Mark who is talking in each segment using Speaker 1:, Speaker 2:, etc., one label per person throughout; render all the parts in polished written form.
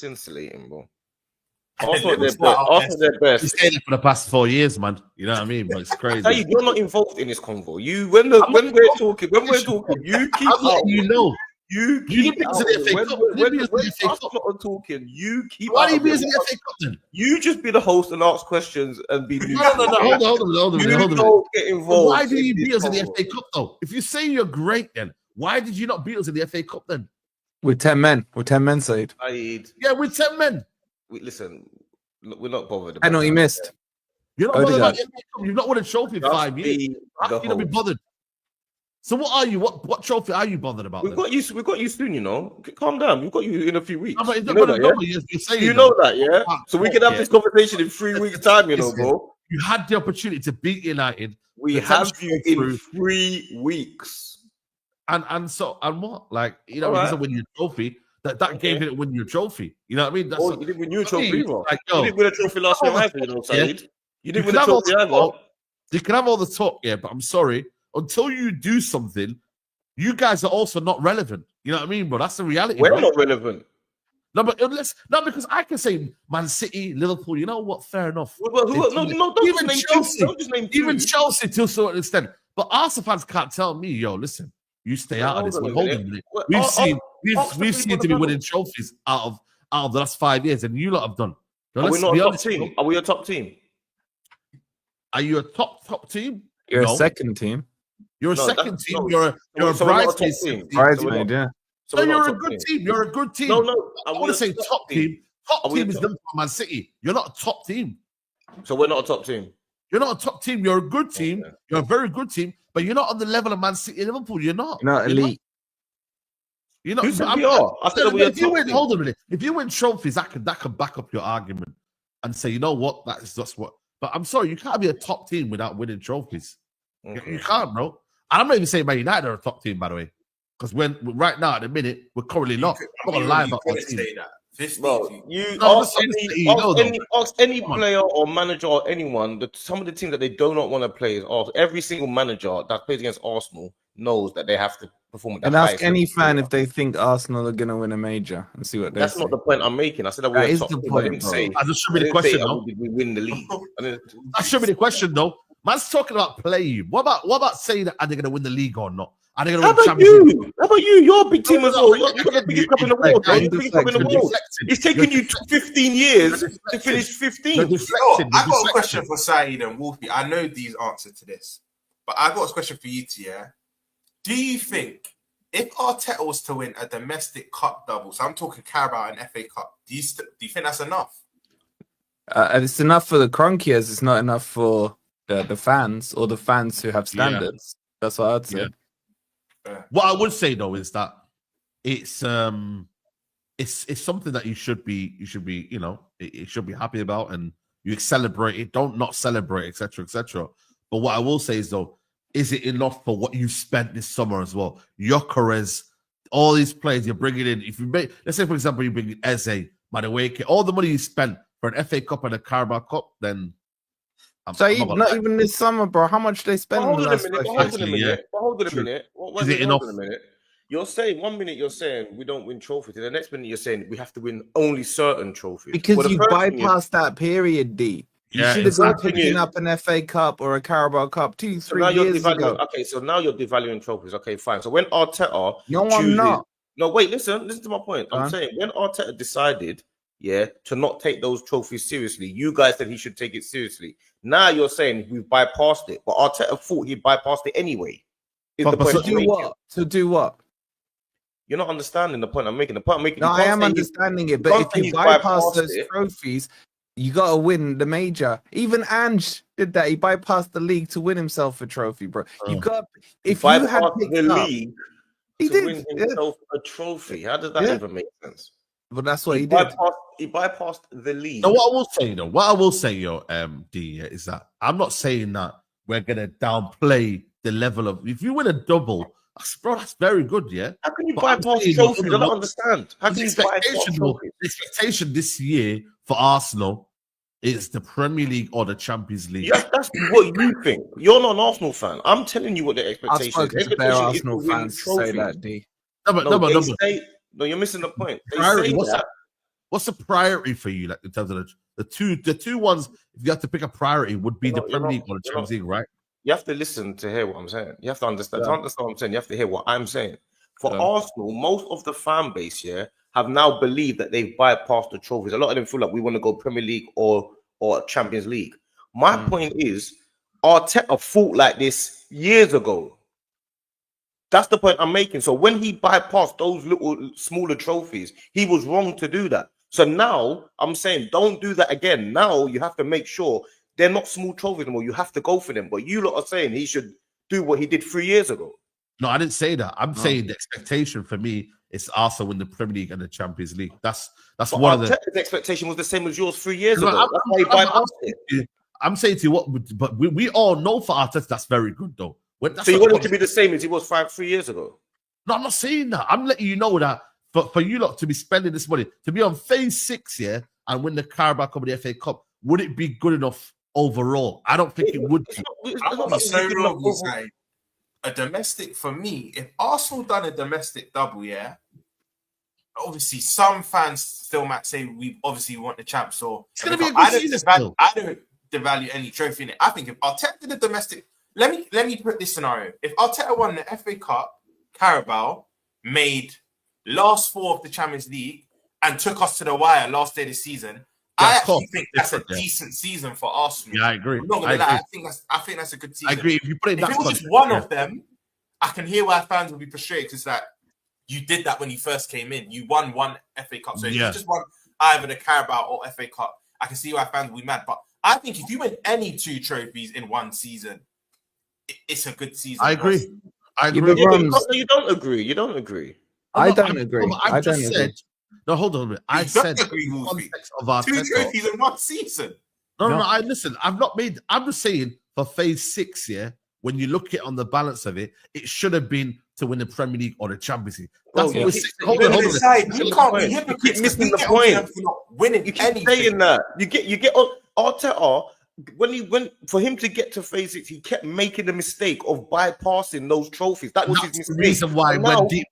Speaker 1: Scintillating, bro.
Speaker 2: Arsenal
Speaker 1: their best.
Speaker 3: He's saying it for the past 4 years, man. You know what I mean? But it's crazy.
Speaker 1: Hey, you're not involved in this convo. When we're talking, you keep out.
Speaker 3: You know.
Speaker 1: You keep out. When Arsenal are talking, you keep.
Speaker 3: Why are you being the FA Cup then?
Speaker 1: You just be the host and ask questions and be.
Speaker 3: No. Hold on.
Speaker 1: Don't get involved.
Speaker 3: Why do you beat us in the FA Cup though? If you say you're great, then why did you not beat us in the FA Cup then?
Speaker 2: With 10 men. With 10 men, Said.
Speaker 3: Yeah, with 10 men.
Speaker 1: Listen, we're not bothered.
Speaker 2: I know he missed.
Speaker 3: You're not bothered about the FA Cup. You've not won a trophy in 5 years. How can you not be bothered? So what are you? What trophy are you bothered about? We've got
Speaker 1: you soon, you know. Calm down. We've got you in a few weeks.
Speaker 3: No,
Speaker 1: you know that, yeah? So we can have this conversation in 3 weeks' time, you know, bro.
Speaker 3: You had the opportunity to beat United.
Speaker 1: We have you in 3 weeks.
Speaker 3: And what? Like, you know, it doesn't win your trophy. That game didn't win your trophy. You know what I mean?
Speaker 1: You didn't win your trophy either.
Speaker 3: Like,
Speaker 1: you didn't win a trophy last year either, you know, Said. You didn't win a trophy either.
Speaker 3: You can have all the talk, yeah, but I'm sorry. Until you do something, you guys are also not relevant. You know what I mean? But that's the reality.
Speaker 1: We're not relevant.
Speaker 3: No, but because I can say Man City, Liverpool. You know what? Fair enough.
Speaker 1: Even
Speaker 3: Chelsea to a certain extent. But Arsenal fans can't tell me, yo, listen, you stay out of this. Hold on a minute. We've seen to be winning trophies out of the last 5 years, and you lot have done.
Speaker 1: Now, are we not a top team? Are we a top team?
Speaker 3: Are you a top team?
Speaker 2: You're a second team.
Speaker 3: You're a second team. You're a bridesmaid team.
Speaker 2: Bridesmaid, yeah.
Speaker 3: So you're a good team. You're a good team.
Speaker 1: No.
Speaker 3: I want to say top team. Top team is them for Man City. You're not a top team.
Speaker 1: So we're not a top team.
Speaker 3: You're not a top team. You're a good team. Okay. You're a very good team, but you're not on the level of Man City and Liverpool. You're not.
Speaker 2: You're not elite.
Speaker 3: You're not.
Speaker 1: Who said we are? I said we are.
Speaker 3: Hold on a minute. If you win trophies, that can back up your argument and say, you know what, that's just what. But I'm sorry, you can't be a top team without winning trophies. Okay. You can't, bro. And I'm not even saying Man United are a top team, by the way, because right now at the minute we're currently not. I'm not gonna lie about that team.
Speaker 1: Bro, ask any player or manager or anyone. Some of the teams that they do not want to play is Arsenal. Every single manager that plays against Arsenal knows that they have to perform at that.
Speaker 2: And ask any fan if they think Arsenal are going to win a major and see what they say.
Speaker 1: That's not the point I'm making. I said that we're top team. I didn't say.
Speaker 3: That should be the question, though.
Speaker 1: Did we win the league?
Speaker 3: That should be the question, though. Man's talking about playing. What about saying that are they going to win the league or not? Are they going to win the Champions League?
Speaker 1: How about you? You're a big team as well. You're the biggest club in the world. You're the biggest club in the world. It's taken you 15 years to finish 15.
Speaker 4: I got a question for Saeed and Wolfie. I know these answers to this, but I got a question for you two, yeah? Do you think if Arteta was to win a domestic cup double, so I'm talking Carabao and FA Cup, do you think that's enough?
Speaker 2: It's enough for the Cronkiers. It's not enough for the fans or the fans who have standards. Yeah. That's what I'd say.
Speaker 3: Yeah. What I would say though is that it's something that you should be, you know, it should be happy about, and you celebrate it. Don't not celebrate, etc., etc. But what I will say is though, is it enough for what you spent this summer as well? Gyökeres, all these players you're bringing in. If you make, let's say for example, you bring in Eze, Madueke, all the money you spent for an FA Cup and a Carabao Cup, then.
Speaker 2: Not even this summer, bro. How much they spend?
Speaker 1: Hold on a minute. Is it enough? You're saying 1 minute you're saying we don't win trophies, and the next minute you're saying we have to win only certain trophies.
Speaker 2: Because you bypassed that period, D. You should have been picking up an FA Cup or a Carabao Cup 2-3 years ago.
Speaker 1: Okay, so now you're devaluing trophies. Okay, fine. So when Arteta
Speaker 2: I'm not.
Speaker 1: No, wait, listen to my point. I'm saying when Arteta decided, to not take those trophies seriously, you guys said he should take it seriously. Now you're saying we've bypassed it, but Arteta thought he bypassed it anyway.
Speaker 2: To do what?
Speaker 1: You're not understanding the point I'm making. The point I'm making.
Speaker 2: No, I am understanding it, but if you bypass those trophies, you got to win the major. even Ange did that. He bypassed the league to win himself a trophy, bro. You got if you had picked
Speaker 1: the
Speaker 2: up,
Speaker 1: league
Speaker 2: he
Speaker 1: to
Speaker 2: did
Speaker 1: win himself a trophy. How does that even make sense?
Speaker 2: But that's what he did.
Speaker 1: He bypassed the league.
Speaker 3: Now, what I will say, D, is that I'm not saying that we're gonna downplay the level of. If you win a double, that's very good, yeah.
Speaker 1: How can you bypass trophies? I don't understand. How can you bypass trophies?
Speaker 3: The expectation this year for Arsenal is the Premier League or the Champions League.
Speaker 1: Yes, that's what you think. You're not an Arsenal fan. I'm telling you what the expectation is.
Speaker 2: I've spoken to bare Arsenal fans to say that, D.
Speaker 1: No, you're missing the point. They say that.
Speaker 3: what's the priority for you, like in terms of the two ones? If you have to pick a priority, would be the Premier League or the Champions League, right?
Speaker 1: You have to listen to hear what I'm saying. You have to understand. To understand what I'm saying, you have to hear what I'm saying. For Arsenal, most of the fan base here have now believed that they've bypassed the trophies. A lot of them feel like we want to go Premier League or Champions League. My point is, Arteta fought like this years ago. That's the point I'm making. So when he bypassed those little smaller trophies, he was wrong to do that. So now I'm saying, don't do that again. Now you have to make sure they're not small trophies anymore. You have to go for them. But you lot are saying he should do what he did 3 years ago.
Speaker 3: No, I didn't say that. I'm saying the expectation for me is also win the Premier League and the Champions League. That's one of the
Speaker 1: expectation was the same as yours 3 years ago. That's why he bypassed it.
Speaker 3: I'm saying to you but we all know for Arteta that's very good though.
Speaker 1: So you want him to be the same as he was 3 years ago?
Speaker 3: No, I'm not saying that. I'm letting you know that for you lot to be spending this money, to be on phase 6 and win the Carabao Cup and the FA Cup, would it be good enough overall? I don't think it would be.
Speaker 4: A domestic, for me, if Arsenal done a domestic double, obviously some fans still might say we obviously want the champs, or
Speaker 3: it's going to be a good season still.
Speaker 4: I don't devalue any trophy in it. I think if Arteta did a domestic, let me put this scenario: if Arteta won the FA Cup, Carabao, made last 4 of the Champions League, and took us to the wire last day of the season, I actually think that's a decent season for Arsenal.
Speaker 3: Yeah, I agree.
Speaker 4: I'm not gonna lie. I think that's a good season.
Speaker 3: I agree. If you put it,
Speaker 4: if it was just one of them, I can hear why fans would be frustrated, because that you did that when you first came in. You won one FA Cup, so if you just won either the Carabao or FA Cup, I can see why fans would be mad. But I think if you win any 2 trophies in one season, it's a good season.
Speaker 3: I agree.
Speaker 1: You don't agree. You don't agree.
Speaker 2: I don't agree.
Speaker 3: I don't agree. No, hold on a minute. I said
Speaker 4: the
Speaker 3: context of our
Speaker 4: 2 trophies in one season.
Speaker 3: No. I listen. I'm just saying for phase 6, when you look at on the balance of it, it should have been to win the Premier League or the Champions League. That's what we're saying. Hold on.
Speaker 4: You can't be hypocrites.
Speaker 1: You keep missing the point.
Speaker 4: Winning
Speaker 1: you keep saying that. You get Arteta. When for him to get to phase 6, he kept making the mistake of bypassing those trophies. That was his mistake.
Speaker 3: The reason why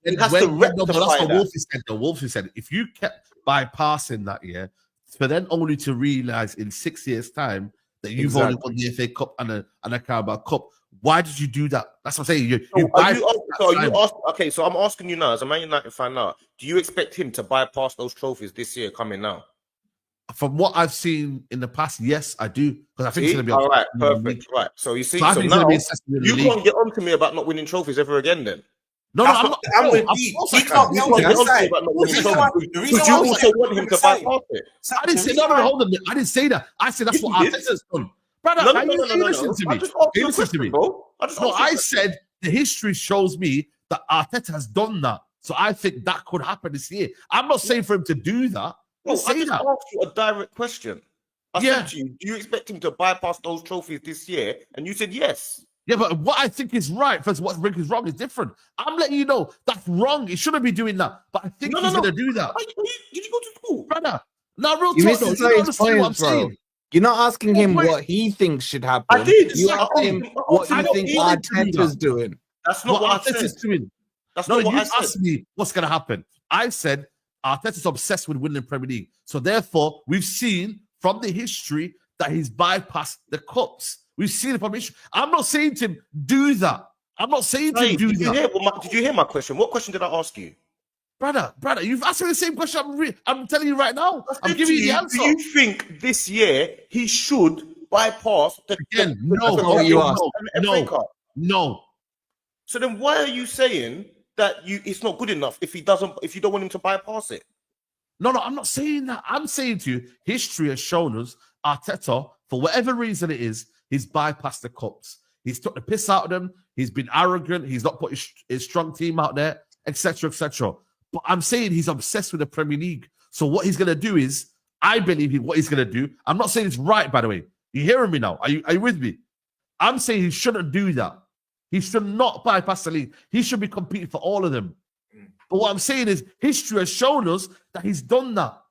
Speaker 1: that's what
Speaker 3: Wolfie said. If you kept bypassing that for then only to realize in 6 years' time that you've only won the FA Cup and a Carabao Cup, why did you do that? That's what I'm saying.
Speaker 1: So I'm asking you now, as a Man United fan now, do you expect him to bypass those trophies this year coming now?
Speaker 3: From what I've seen in the past, yes, I do. Because I think it's going to be
Speaker 1: all right, perfect. Right. So you see, so now you can't get on to me about not winning trophies ever again then.
Speaker 3: No, I'm not.
Speaker 4: I'm with you. He can't get on to me about not winning trophies.
Speaker 1: Because you also want him to bypass it.
Speaker 3: I didn't say no, hold on. I didn't say that. I said that's what Arteta's done. Brother, listen to me. Listen to me. I said the history shows me that Arteta has done that. So I think that could happen this year. I'm not saying for him to do that.
Speaker 1: I just asked you a direct question. I said to you, do you expect him to bypass those trophies this year? And you said yes.
Speaker 3: Yeah, but what I think is right versus what Rick is wrong is different. I'm letting you know that's wrong. He shouldn't be doing that. But I think he's going to do that.
Speaker 1: Did you go to school?
Speaker 3: Brother, no, real talk. You don't understand what I'm saying.
Speaker 2: You're not asking him what he thinks should happen.
Speaker 1: I did.
Speaker 2: You asked him what you think Arteta's doing.
Speaker 1: That's not what Arteta's
Speaker 3: doing. That's not what I said. You asked me what's going to happen. I said Arteta's obsessed with winning the Premier League. So therefore, we've seen from the history that he's bypassed the cups. We've seen it from history. I'm not saying to him, do that. I'm not saying to him, do that.
Speaker 1: Did you hear my question? What question did I ask you?
Speaker 3: Brother, you've asked me the same question I'm telling you right now. I'm giving you the answer.
Speaker 1: Do you think this year he should bypass the
Speaker 3: No.
Speaker 1: So then why are you saying that it's not good enough if you don't want him to bypass it?
Speaker 3: No, I'm not saying that. I'm saying to you, history has shown us Arteta, for whatever reason it is, he's bypassed the cups. He's took the piss out of them. He's been arrogant. He's not put his strong team out there, etc., etc. But I'm saying he's obsessed with the Premier League. So what he's going to do is, I believe what he's going to do. I'm not saying it's right, by the way. You hearing me now? Are you with me? I'm saying he shouldn't do that. He should not bypass the league. He should be competing for all of them. But what I'm saying is, history has shown us that he's done that.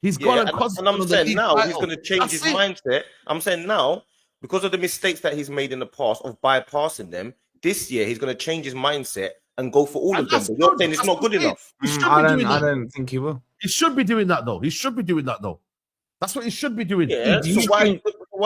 Speaker 3: He's gone
Speaker 1: and I'm saying now he's going to change his mindset. I'm saying now, because of the mistakes that he's made in the past of bypassing them, this year he's going to change his mindset and go for all of them. But you're saying it's not good enough.
Speaker 2: I don't think he will.
Speaker 3: He should be doing that though. That's what he should be doing.
Speaker 1: Yeah. So why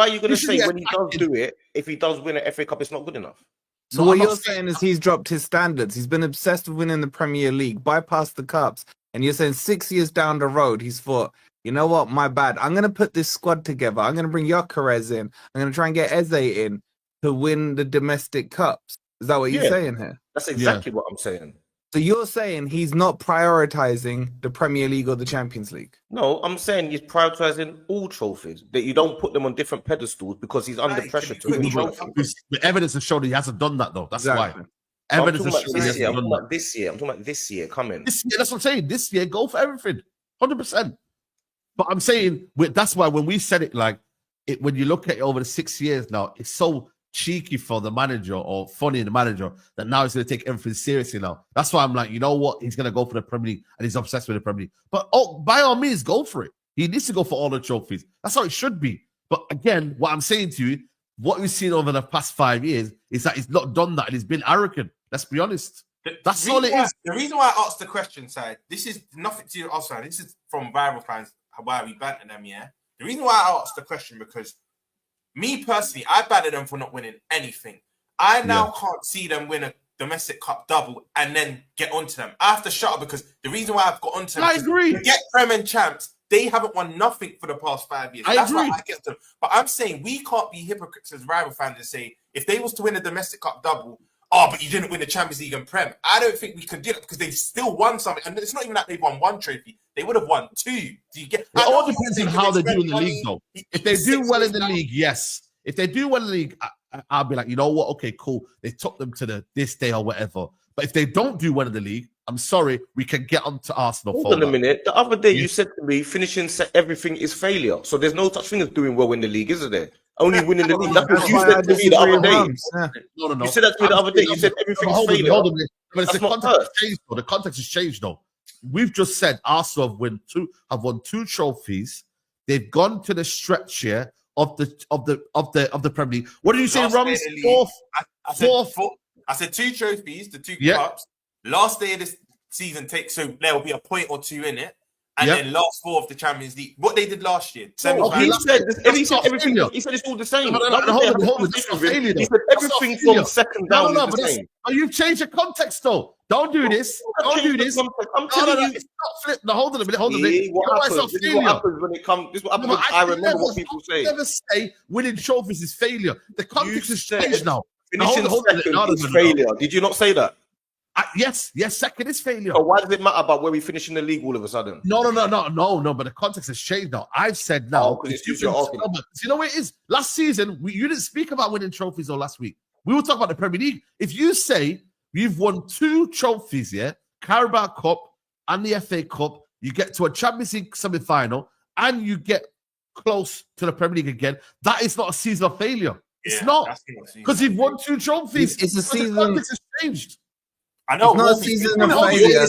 Speaker 1: are you going to say when he does do it, if he does win an FA Cup, it's not good enough?
Speaker 2: So what you're saying is he's dropped his standards. He's been obsessed with winning the Premier League, bypassed the cups, and you're saying 6 years down the road, he's thought, you know what, my bad. I'm going to put this squad together. I'm going to bring Gyökeres in. I'm going to try and get Eze in to win the domestic cups. Is that what you're saying here?
Speaker 1: That's exactly what I'm saying.
Speaker 2: So you're saying he's not prioritizing the Premier League or the Champions League?
Speaker 1: No, I'm saying he's prioritizing all trophies. That you don't put them on different pedestals because he's under pressure to win trophies.
Speaker 3: The evidence has shown that he hasn't done that though. That's why. Evidence has shown he hasn't done that.
Speaker 1: This year, I'm talking about this year coming.
Speaker 3: This year, that's what I'm saying. This year, go for everything, 100%. But I'm saying that's why when we said it, when you look at it over the 6 years now, it's so cheeky for the manager or funny in the manager that now he's going to take everything seriously now. That's why I'm like, you know what? He's going to go for the Premier League and he's obsessed with the Premier League. But by all means, go for it. He needs to go for all the trophies. That's how it should be. But again, what I'm saying to you, what we've seen over the past 5 years is that he's not done that and he's been arrogant. Let's be honest. That's all it is.
Speaker 4: The reason why I asked the question, side, this is nothing to do also. This is from viral fans, why we banter them, yeah? The reason why I asked the question because me personally, I banter them for not winning anything. I now can't see them win a domestic cup double and then get onto them. I have to shut up because the reason why I've got onto them
Speaker 3: I agree.
Speaker 4: To get Prem and champs, they haven't won nothing for the past 5 years. That's why I get them. But I'm saying we can't be hypocrites as rival fans and say if they was to win a domestic cup double, but you didn't win the Champions League and Prem. I don't think we could do it because they've still won something. And it's not even that they've won one trophy. They would have won two. Do you get?
Speaker 3: It all depends on how they do in the league, though. If they do well in the league, yes. If they do well in the league, I'll be like, you know what? Okay, cool. They took them to this day or whatever. But if they don't do well in the league, I'm sorry, we can get on to Arsenal.
Speaker 1: Hold on a minute. The other day you said to me, finishing everything is failure. So there's no such thing as doing well in the league, isn't there? Only winning the league. That's what you said to me the other day.
Speaker 3: No.
Speaker 1: You said that to me the other day. You said everything is failure. Hold on a minute.
Speaker 3: But it's the context has changed, though. The context has changed, though. We've just said Arsenal have won two trophies. They've gone to the stretch here of the Premier League. What did you say, Rams? Fourth.
Speaker 4: I said two trophies, the two cups. Last day of this season so there will be a point or two in it. And then last four of the Champions League. What they did last year.
Speaker 1: He said everything. He said it's all the same.
Speaker 3: Hold on.
Speaker 1: He said everything from second down is the same.
Speaker 3: You've changed the context, though. Don't do this. Don't do this.
Speaker 1: I'm telling you.
Speaker 3: It's not flipped. No, hold on a minute.
Speaker 1: What happens when it comes? This is what happens. I remember what people say.
Speaker 3: Never say winning trophies is failure. The context has changed now.
Speaker 1: Finishing second is failure. Did you not say that?
Speaker 3: Yes, second is failure.
Speaker 1: So why does it matter about where we finish in the league all of a sudden?
Speaker 3: No, but the context has changed now. I've said now.
Speaker 1: Because it's just your argument.
Speaker 3: You know what it is? Last season, you didn't speak about winning trophies though last week. We will talk about the Premier League. If you say you've won two trophies, Carabao Cup and the FA Cup, you get to a Champions League semi-final and you get close to the Premier League again, that is not a season of failure. It's not. Because you've won two trophies.
Speaker 2: It's a season.
Speaker 3: The context has changed.
Speaker 4: I know.
Speaker 2: It's not a season of failure.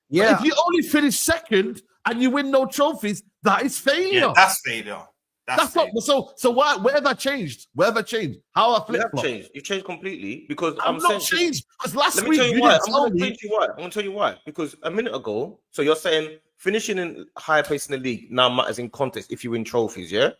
Speaker 3: If you only finish second and you win no trophies, that is failure.
Speaker 4: Yeah, that's failure. That's
Speaker 3: not so. Where have I changed? How have I flip flop?
Speaker 1: You've changed completely because
Speaker 3: I'm not changed. Because last week
Speaker 1: you didn't tell me. I'm going to tell you why. Because a minute ago, so you're saying finishing in higher place in the league now matters in context if you win trophies, yeah.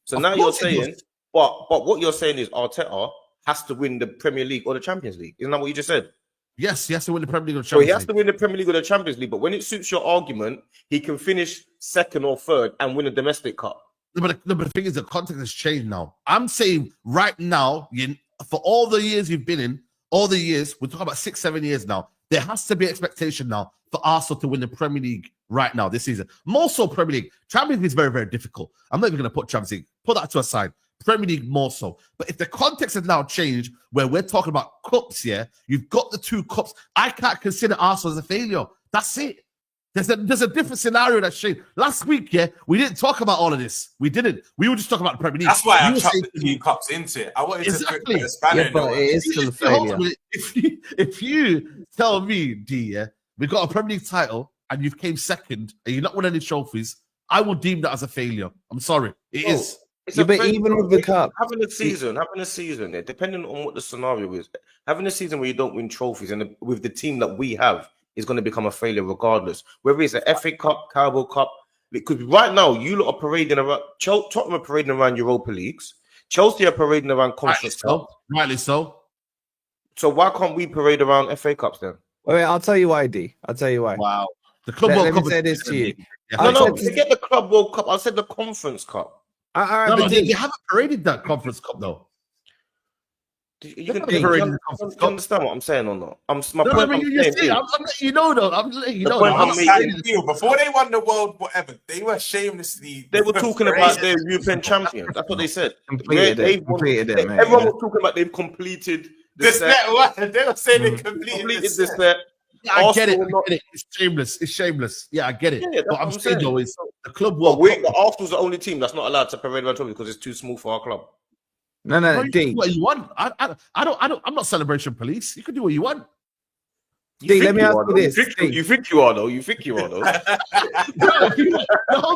Speaker 1: So now you're saying, but what you're saying is Arteta has to win the Premier League or the Champions League. Isn't that what you just said?
Speaker 3: Yes, he has to win the Premier League or the
Speaker 1: Champions League.
Speaker 3: So
Speaker 1: he has to win the Premier League or the Champions League, but when it suits your argument, he can finish second or third and win a domestic cup.
Speaker 3: But the thing is, the context has changed now. I'm saying right now, for all the years you've been in, we're talking about 6-7 years now, there has to be expectation now for Arsenal to win the Premier League right now this season. More so Premier League. Champions League is very, very difficult. I'm not even going to put Champions League. Put that to a side. Premier League more so. But if the context has now changed, where we're talking about cups, you've got the two cups. I can't consider Arsenal as a failure. That's it. There's a different scenario that's changed. Last week, we didn't talk about all of this. We didn't. We were just talking about the Premier League.
Speaker 4: That's why I chucked the two cups into it. I wanted to put a spanner in
Speaker 2: but it is still a failure.
Speaker 3: If you tell me, D, we've got a Premier League title and you've came second and you're not winning any trophies, I will deem that as a failure. I'm sorry. It is.
Speaker 1: It's
Speaker 2: Yeah,
Speaker 1: a
Speaker 2: but
Speaker 1: friendly,
Speaker 2: even with the cup,
Speaker 1: having a season, yeah, depending on what the scenario is, having a season where you don't win trophies and with the team that we have is going to become a failure regardless. Whether it's an FA Cup, Carabao Cup, because right now you lot are parading around. Tottenham are parading around Europa Leagues. Chelsea are parading around Conference Cup.
Speaker 3: Rightly so.
Speaker 1: So why can't we parade around FA Cups then?
Speaker 2: wait, I'll tell you why, D. I'll tell you why.
Speaker 3: Wow. The Club
Speaker 2: Let
Speaker 3: World
Speaker 2: me
Speaker 3: Cup
Speaker 2: say
Speaker 3: is
Speaker 2: this to you.
Speaker 3: Yeah.
Speaker 1: No, forget the Club World Cup. I said the Conference Cup.
Speaker 2: All right,
Speaker 3: No,
Speaker 2: but
Speaker 3: they
Speaker 2: D,
Speaker 3: haven't paraded that Conference Cup though.
Speaker 1: You can
Speaker 3: They're parading the Conference
Speaker 1: you
Speaker 3: Cup.
Speaker 1: understand what I'm saying or not? My
Speaker 3: No,
Speaker 1: point.
Speaker 3: I mean, you're saying, I'm letting you know though. I'm letting you
Speaker 1: The
Speaker 3: know.
Speaker 1: point
Speaker 3: Though.
Speaker 1: I'm
Speaker 3: I'm
Speaker 1: making-
Speaker 3: saying-
Speaker 4: Deal. Before they won the world, whatever, they were shamelessly.
Speaker 1: They were talking about their European champions. That's what they said.
Speaker 2: completed it, mate.
Speaker 1: Everyone was talking about they've completed the set.
Speaker 4: They were saying they
Speaker 1: Completed
Speaker 4: completed
Speaker 1: this
Speaker 4: the set.
Speaker 1: set.
Speaker 3: Yeah, I get it.
Speaker 1: Arsenal
Speaker 3: I get it. It's shameless. It's shameless. Yeah, I get it.
Speaker 1: Yeah, that's
Speaker 3: What
Speaker 1: what
Speaker 3: I'm
Speaker 1: I'm
Speaker 3: saying
Speaker 1: saying.
Speaker 3: though is the Club
Speaker 1: But
Speaker 3: World Cup.
Speaker 1: Arsenal's the only team that's not allowed to parade around trophy because it's too small for our club.
Speaker 2: No,
Speaker 3: Bro, you can
Speaker 2: D.
Speaker 3: do what you want. I don't. I'm not celebration police. You can do what you want.
Speaker 2: D, let me ask you this.
Speaker 1: You think you are though. You think you are though.
Speaker 3: Bro,